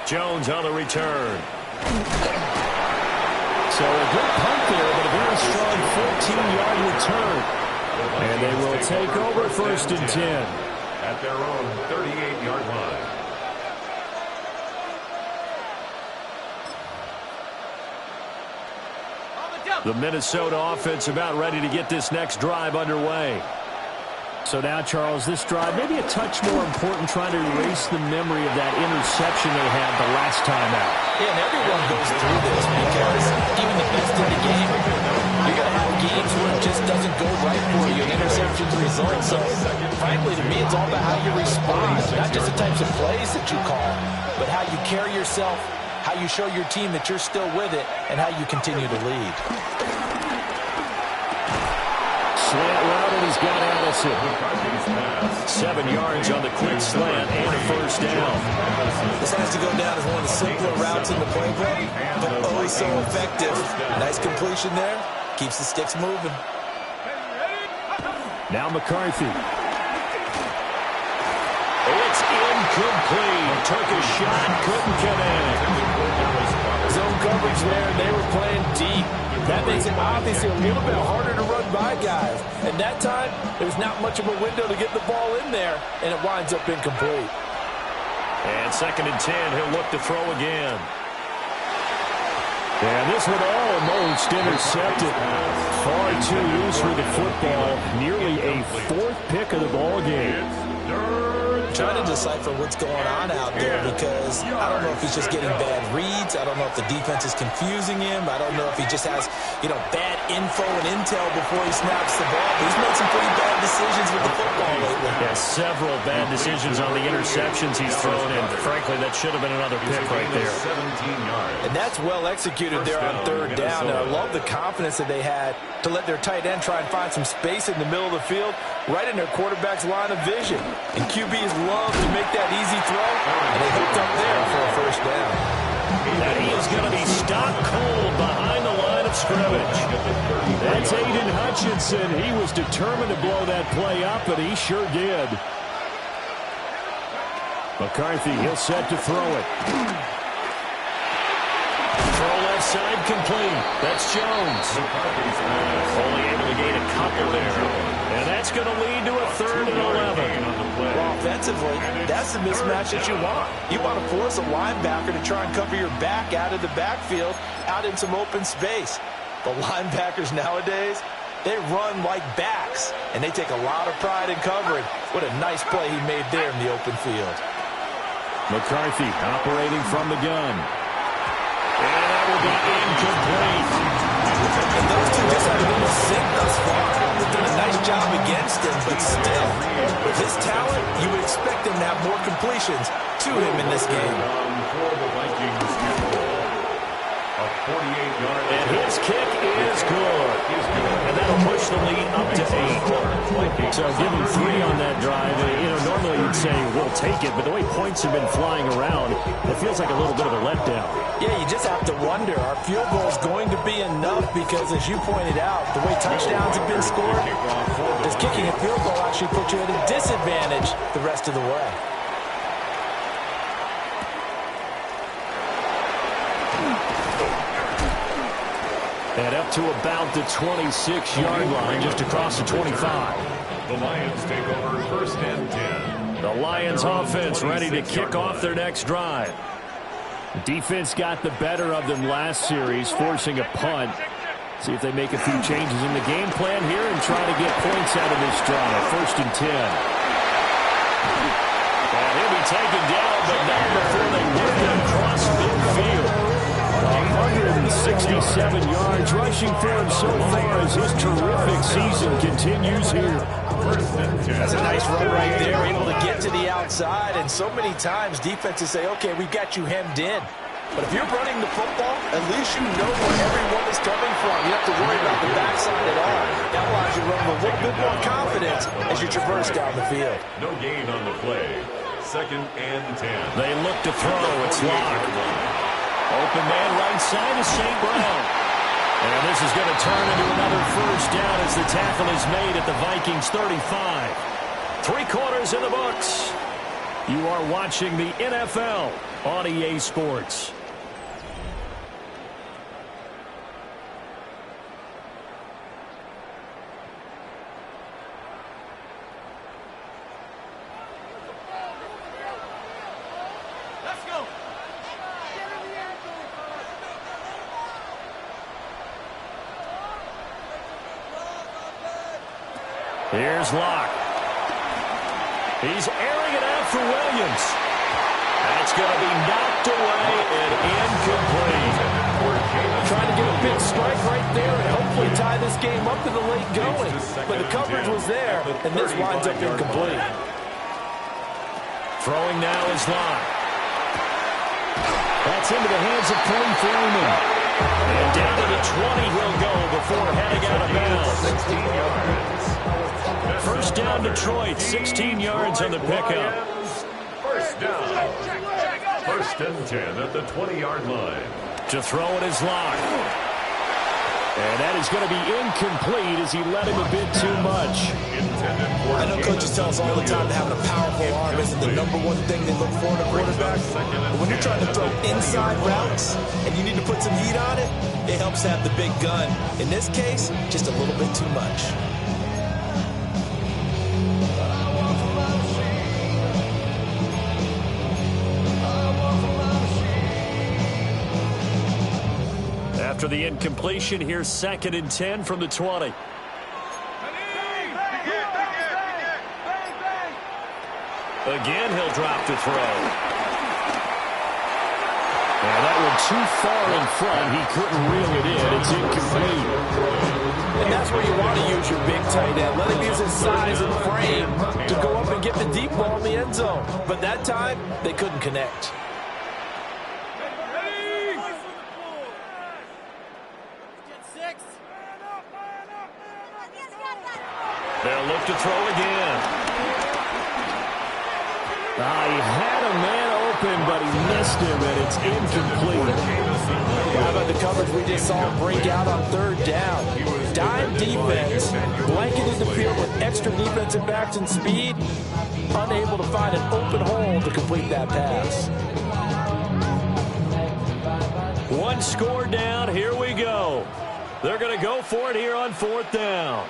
Jones on the return. So a good punt there, but a very strong 14-yard return. And they will take over 1st and 10. At their own 38-yard line. The Minnesota offense about ready to get this next drive underway. So now, Charles, this drive maybe a touch more important, trying to erase the memory of that interception they had the last time out. Yeah, and everyone goes through this because even the best in the game, you're going to have games where it just doesn't go right for you. Interceptions result. So, frankly, to me, it's all about how you respond. Not just the types of plays that you call, but how you carry yourself, how you show your team that you're still with it, and how you continue to lead. Slant route, and he's got Addison. 7 yards on the quick slant and a 1st down. This has to go down as one of the simpler routes in the playbook, but oh so effective. Nice completion there. Keeps the sticks moving. Now McCarthy. It's incomplete. Took a shot, couldn't connect. Zone coverage there, and they were playing deep. That makes it obviously a little bit harder to run by guys. And that time, there was not much of a window to get the ball in there, and it winds up incomplete. And 2nd and 10, he'll look to throw again. And this one almost intercepted. Far too loose with the football. Nearly a 4th pick of the ball game. Trying to decipher what's going on out there because I don't know if he's just getting bad reads. I don't know if the defense is confusing him. I don't know if he just has, bad info and intel before he snaps the ball. But he's made some pretty bad decisions with the football lately. Yeah, several bad decisions on the interceptions he's thrown, and frankly, that should have been another pick right there. 17 yards. And that's well executed there on 3rd down. And I love the confidence that they had to let their tight end try and find some space in the middle of the field, right in their quarterback's line of vision. And QBs love to make that easy throw, and they hooked up there for a 1st down. And he is going to be stopped cold behind the line of scrimmage. That's Aiden Hutchinson. He was determined to blow that play up, and he sure did. McCarthy, he'll set to throw it. Throw left side complete. That's Jones. Only able to gain a couple there. And that's going to lead to a 3rd and 11. Well, offensively, that's the mismatch that you want. You want to force a linebacker to try and cover your back out of the backfield, out in some open space. The linebackers nowadays, they run like backs, and they take a lot of pride in covering. What a nice play he made there in the open field. McCarthy operating from the gun. And that will be incomplete. And those two just haven't been in sync thus far. They've done a nice job against him, but still, with his talent, you would expect him to have more completions to him in this game. For the Vikings, a 48-yard. And his kick is good. And that'll push the lead up to 8. So give him 3 on that drive. Normally you'd say, we'll take it, but the way points have been flying around, it feels like a little bit of a letdown. Yeah, you just have to wonder, are field goals going to be enough? Because as you pointed out, the way touchdowns have been scored, does kicking a field goal actually put you at a disadvantage the rest of the way? And up to about the 26-yard line, just across the 25. The Lions take over 1st and 10. The Lions offense ready to kick off their next drive. The defense got the better of them last series, forcing a punt. See if they make a few changes in the game plan here and try to get points out of this drive. 1st and 10. And he'll be taken down, but not before they work him across midfield. 167 yards rushing for him so far as his terrific season continues here. That's a nice run right there, able to get to the outside. And so many times defenses say, okay, we've got you hemmed in. But if you're running the football, at least you know where everyone is coming from. You don't have to worry about the backside at all. That allows you to run with a little bit more confidence as you traverse down the field. No gain on the play. 2nd and 10. They look to throw. It's locked. Open man right side is St. Brown. And this is going to turn into another first down as the tackle is made at the Vikings 35. 3 quarters in the books. You are watching the NFL on EA Sports. Here's Locke. He's airing it out for Williams. That's going to be knocked away and incomplete. Trying to get a big strike right there and hopefully tie this game up in the late going. But the coverage was there, and this winds up incomplete. Throwing now is Locke. That's into the hands of Corey Freeman. And down to the 20 he'll go before heading out of bounds. 16 yards. First down Detroit, 16 yards on the pickup. First down. First and 10 at the 20-yard line. To throw it is Locke. And that is going to be incomplete as he let him a bit too much. I know coaches tell us all the time that having a powerful arm isn't the #1 thing they look for in a quarterback. But when you're trying to throw inside routes and you need to put some heat on it, it helps to have the big gun. In this case, just a little bit too much. After the incompletion, here's 2nd and 10 from the 20. Again, he'll drop to throw. And that one too far in front. He couldn't reel it in. It's incomplete. And that's where you want to use your big tight end. Let him use his size and frame to go up and get the deep ball in the end zone. But that time, they couldn't connect. They'll look to throw again. He had a man open, but he missed him, and it's incomplete. How about the coverage we just saw him break out on 3rd down? Dime defense, blanketed the field with extra defensive backs and speed, unable to find an open hole to complete that pass. 1 score down. Here we go. They're going to go for it here on 4th down.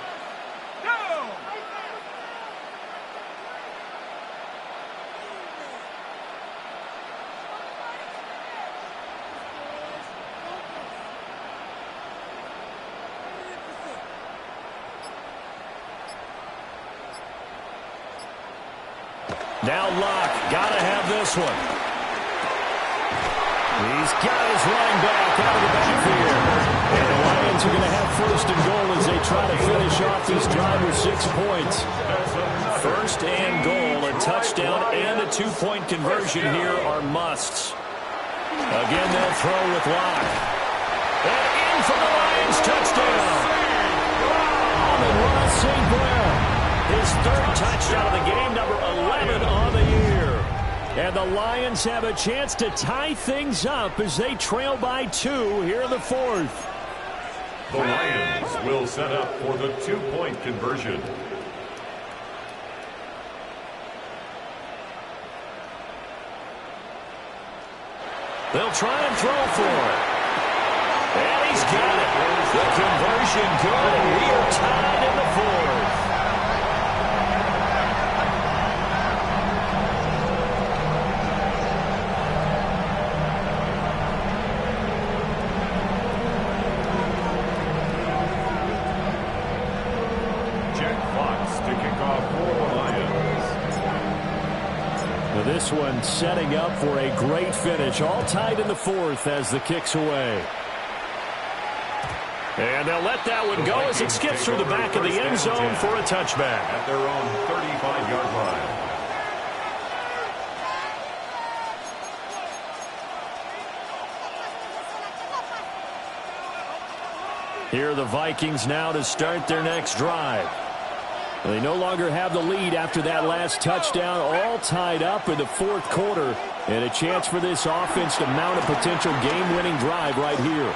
Now Locke, got to have this one. He's got his running back out of the backfield. And the Lions are going to have 1st and goal as they try to finish off this drive with 6 points. 1st and goal, a touchdown and a 2-point conversion here are musts. Again, they'll throw with Locke. And in for the Lions, touchdown. Ross St. Brown. His 3rd touchdown of the game, number 11 on the year. And the Lions have a chance to tie things up as they trail by 2 here in the 4th. The Lions will set up for the 2-point conversion. They'll try and throw for it. And he's got it. The conversion good, and we are tied in the 4th. This one setting up for a great finish. All tied in the 4th as the kick's away. And they'll let that one go as it skips through the back of the end zone for a touchback. At their own 35-yard line. Here are the Vikings now to start their next drive. They no longer have the lead after that last touchdown, all tied up in the fourth quarter, and a chance for this offense to mount a potential game-winning drive right here.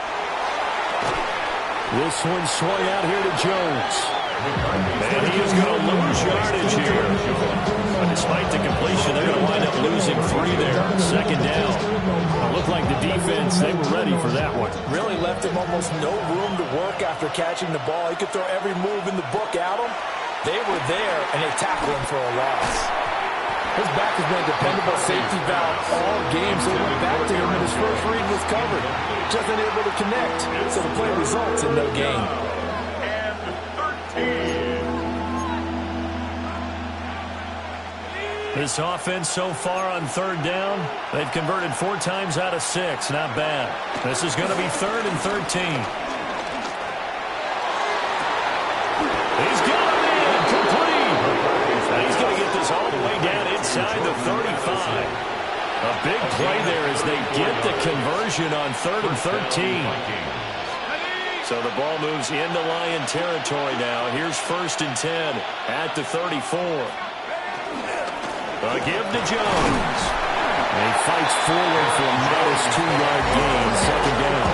This one swung out here to Jones. And he is going to lose yardage here. But despite the completion, they're going to wind up losing 3 there. Second down. It looked like the defense, they were ready for that one. Really left him almost no room to work after catching the ball. He could throw every move in the book at him. They were there, and they tackled him for a loss. His back has been a dependable safety valve all game, so he went back to him, and his first read was covered. Just unable to connect, so the play results in no gain. This offense so far on third down, they've converted 4 times out of 6. Not bad. This is going to be 3rd and 13. He's got him in. Complete. And he's going to get this all the way down inside the 35. A big play there as they get the conversion on 3rd and 13. So the ball moves into Lion territory now. Here's 1st and 10 at the 34. A give to Jones. And he fights forward for a modest 2-yard gain, second down.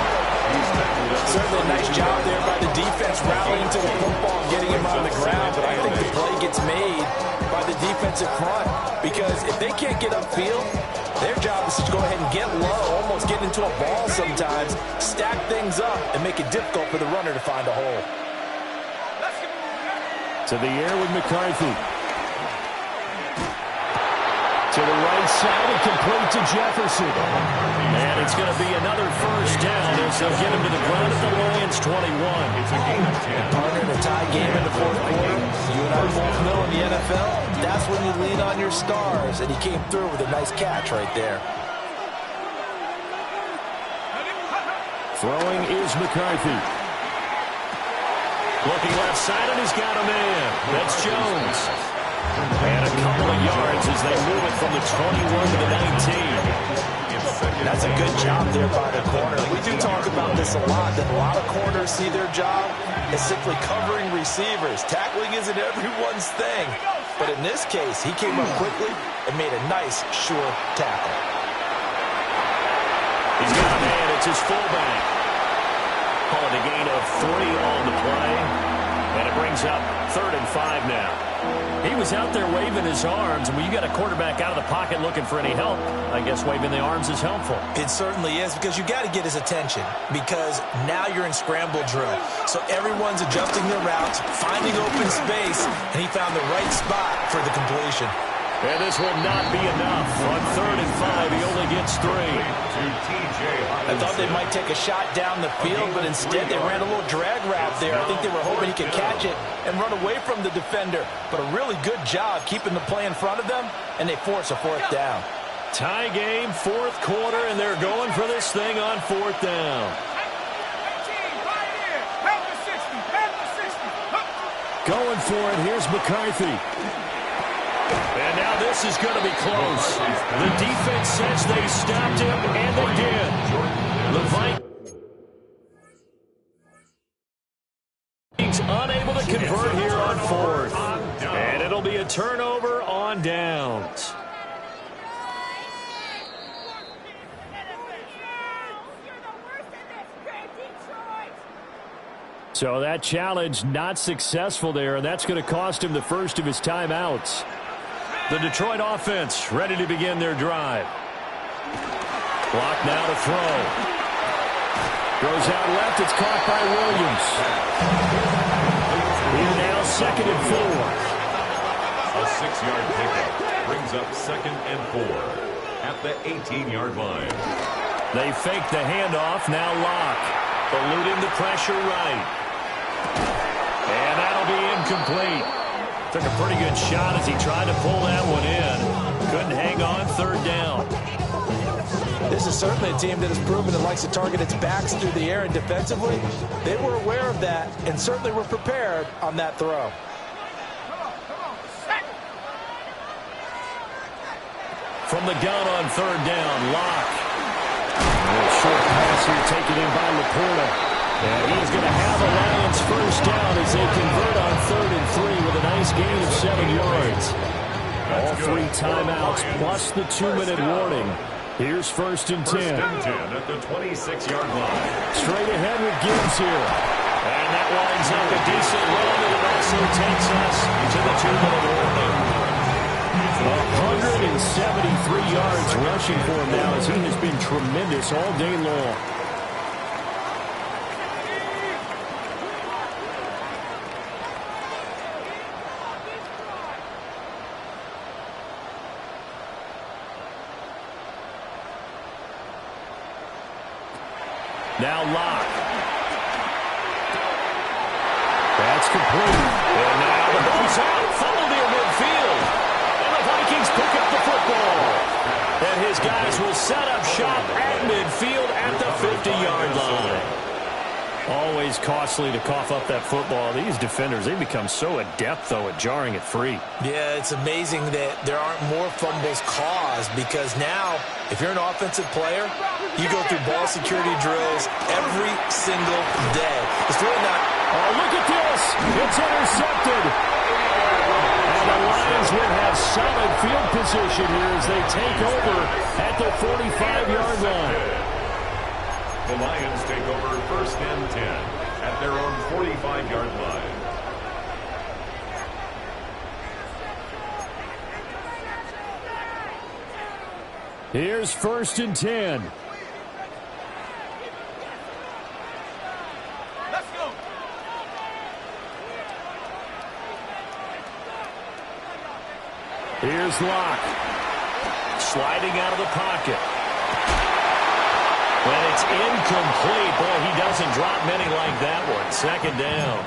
Certainly a nice job there by the defense rallying to the football and getting him on the ground, but I think the play gets made by the defensive front because if they can't get upfield, their job is to go ahead and get low, almost get into a ball sometimes, stack things up, and make it difficult for the runner to find a hole. To the air with McCarthy. To the right side and complete to Jefferson. And it's going to be another first down as they'll get him to the ground at the Lions 21. Partner in a tie game in the fourth quarter. You and I both know in the NFL, that's when you lean on your stars. And he came through with a nice catch right there. Throwing is McCarthy. Looking left side, and he's got a man. That's Jones. And a couple of yards as they move it from the 21 to the 19. That's a good job there by the corner. We do talk about this a lot, that a lot of corners see their job as simply covering receivers. Tackling isn't everyone's thing. But in this case, he came up quickly and made a nice, sure tackle. He's got a man. It's his fullback. Calling a gain of 3 on the play. And it brings up 3rd and 5 now. He was out there waving his arms, and when you got a quarterback out of the pocket looking for any help, I guess waving the arms is helpful. It certainly is, because you got to get his attention, because now you're in scramble drill. So everyone's adjusting their routes, finding open space, and he found the right spot for the completion. And this will not be enough. On 3rd and 5, he only gets 3. I thought they might take a shot down the field, but instead they ran a little drag route there. I think they were hoping he could catch it and run away from the defender. But a really good job keeping the play in front of them, and they force a 4th down. Tie game, 4th quarter, and they're going for this thing on 4th down. Going for it, here's McCarthy. And now this is going to be close. The defense says they stopped him, and they did. The Vikings unable to convert here on 4th. And it'll be a turnover on downs. So that challenge not successful there, and that's going to cost him the first of his timeouts. The Detroit offense ready to begin their drive. Clock now to throw. Goes out left. It's caught by Williams. Here now 2nd and 4. A 6-yard pickup brings up 2nd and 4 at the 18-yard line. They fake the handoff. Now Locke eluding the pressure right. And that'll be incomplete. Took a pretty good shot as he tried to pull that one in. Couldn't hang on 3rd down. This is certainly a team that has proven it likes to target its backs through the air, and defensively, they were aware of that and certainly were prepared on that throw. From the gun on 3rd down, Locke. A short pass here taken in by Laporta. And he's going to have a Lions first down as they convert on 3rd and 3 with a nice gain of 7 yards. All 3 timeouts plus the 2-minute warning. Here's 1st and 10. First and 10 at the 26-yard line. Straight ahead with Gibbs here. And that lines up a decent run, and it also takes us to the 2-minute warning. 173 yards rushing for him now as he has been tremendous all day long. Now Locke. That's complete. And now the ball's out, fumble near midfield. And the Vikings pick up the football. And his guys will set up shop at midfield at the 50-yard line. Always costly to cough up that football. These defenders, they become so adept, though, at jarring it free. Yeah, it's amazing that there aren't more fumbles caused because now, if you're an offensive player, you go through ball security drills every single day. It's really not... Oh, look at this. It's intercepted. And the Lions will have solid field position here as they take over at the 45-yard line. The Lions take over 1st and 10 at their own 45-yard line. Here's 1st and 10. Let's go. Here's Locke. Sliding out of the pocket. And it's incomplete. Boy, he doesn't drop many like that one. 2nd down.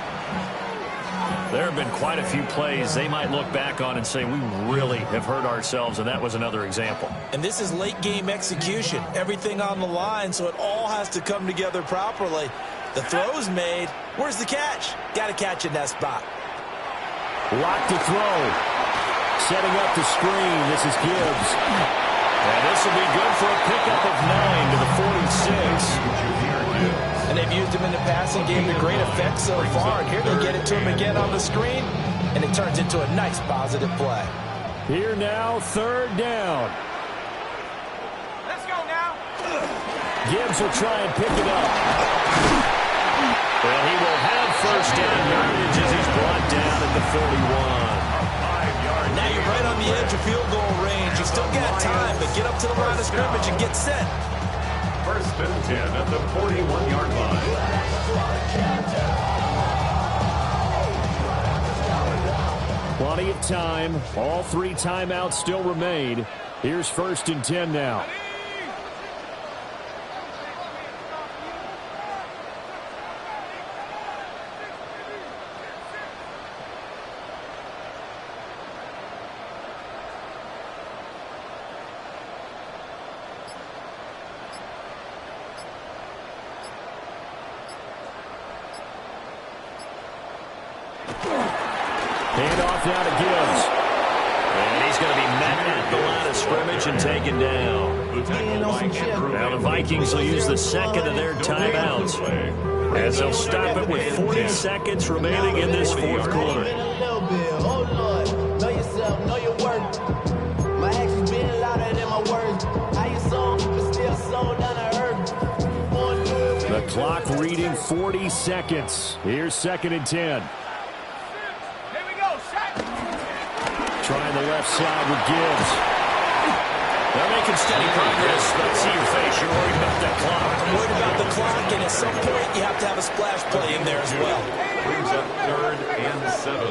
There have been quite a few plays they might look back on and say, we really have hurt ourselves, and that was another example. And this is late-game execution. Everything on the line, so it all has to come together properly. The throw's made. Where's the catch? Got to catch in that spot. Locke to throw. Setting up the screen. This is Gibbs. And this will be good for a pickup of 9 to the 46. And they've used him in the passing game to great effect so far. And here they get it to him again on the screen, and it turns into a nice positive play. Here now, 3rd down. Let's go now. Gibbs will try and pick it up. Well, he will have first down yardage as he's brought down at the 41. Now you're right on the edge of field goal range. You still got time, but get up to the line of scrimmage and get set. 1st and 10 at the 41-yard line. Plenty of time. All 3 timeouts still remain. Here's 1st and 10 now. Handoff now to Gibbs. And he's going to be met at the line of scrimmage and taken down. Now the Vikings will use the 2nd of their timeouts as they'll stop it with 40 seconds remaining in this 4th quarter. The clock reading 40 seconds. Here's 2nd and 10. Trying the left side with Gibbs. They're making steady progress, but I see your face. You're worried about that clock. I'm worried about the clock, and at some point you have to have a splash play in there as well. Brings up 3rd and 7.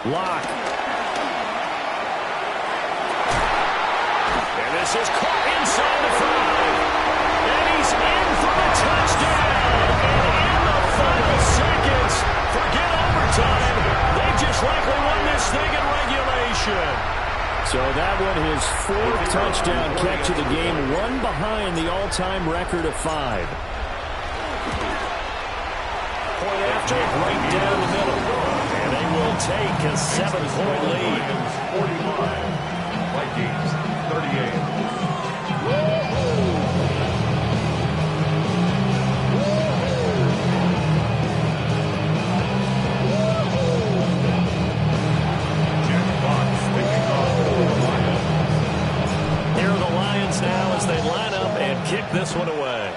Locke. And this is caught inside the 5. And he's in for the touchdown. And in the final seconds, forget overtime. They just likely won this thing in regulation. So that one, his 4th touchdown catch of the game, one behind the all-time record of 5. Point after, right down the middle. And they will take a 7-point lead. 45. Vikings 38. kick this one away.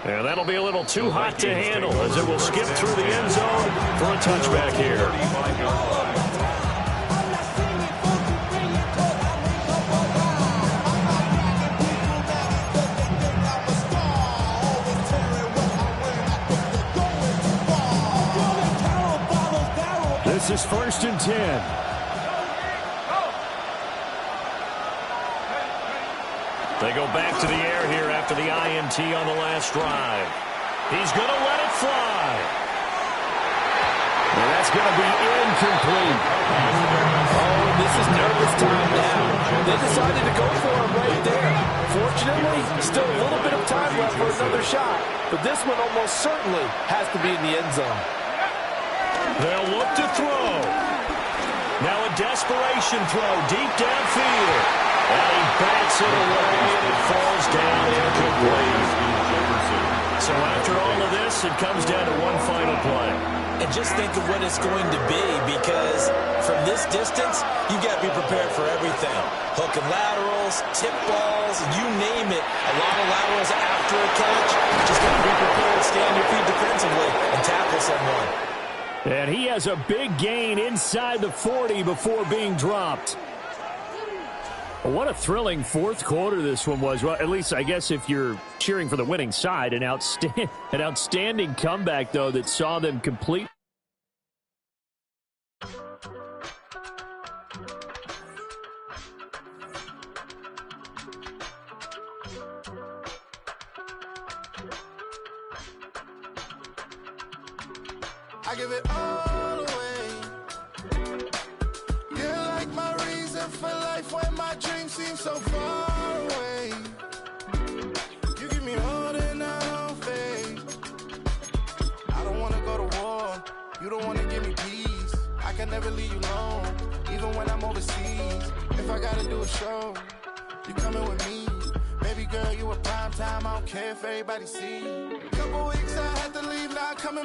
And that'll be a little too hot to handle as it will skip through the end zone for a touchback here. This is 1st and 10. They go back to the air here after the INT on the last drive. He's going to let it fly. And that's going to be incomplete. Oh, this is nervous time now. They decided to go for him right there. Fortunately, still a little bit of time left for another shot. But this one almost certainly has to be in the end zone. They'll look to throw. Now a desperation throw deep downfield. And he bats it away, and it falls down incomplete. So after all of this, it comes down to one final play. And just think of what it's going to be, because from this distance, you got to be prepared for everything. Hook and laterals, tip balls, you name it. A lot of laterals after a catch. You just got to be prepared, stay on your feet defensively, and tackle someone. And he has a big gain inside the 40 before being dropped. What a thrilling fourth quarter this one was. Well, at least I guess if you're cheering for the winning side, an outstanding comeback, though, that saw them complete. I give it all away. You're like my reason for life when my dreams seem so far away. You give me holding out faith. I don't want to go to war. You don't want to give me peace. I can never leave you alone, even when I'm overseas. If I got to do a show, you coming with me. Baby girl, you a prime time. I don't care if everybody see. Couple weeks I had to leave, now coming back.